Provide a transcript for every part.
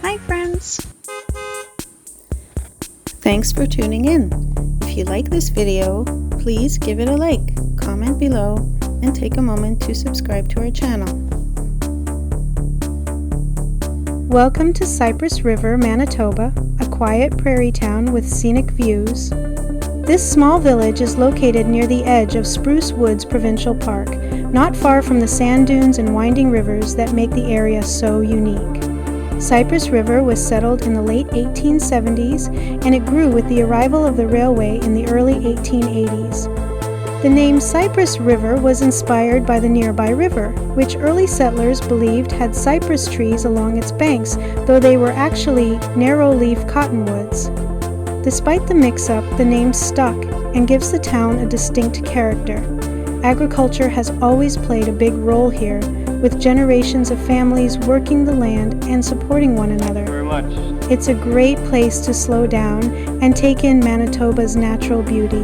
Hi friends! Thanks for tuning in. If you like this video, please give it a like, comment below, and take a moment to subscribe to our channel. Welcome to Cypress River, Manitoba, a quiet prairie town with scenic views. This small village is located near the edge of Spruce Woods Provincial Park, not far from the sand dunes and winding rivers that make the area so unique. Cypress River was settled in the late 1870s, and it grew with the arrival of the railway in the early 1880s. The name Cypress River was inspired by the nearby river, which early settlers believed had cypress trees along its banks, though they were actually narrow-leaf cottonwoods. Despite the mix-up, the name stuck and gives the town a distinct character. Agriculture has always played a big role here, with generations of families working the land and supporting one another. Very much. It's a great place to slow down and take in Manitoba's natural beauty.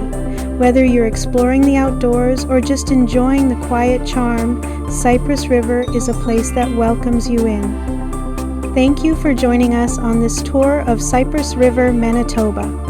Whether you're exploring the outdoors or just enjoying the quiet charm, Cypress River is a place that welcomes you in. Thank you for joining us on this tour of Cypress River, Manitoba.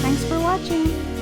Thanks for watching.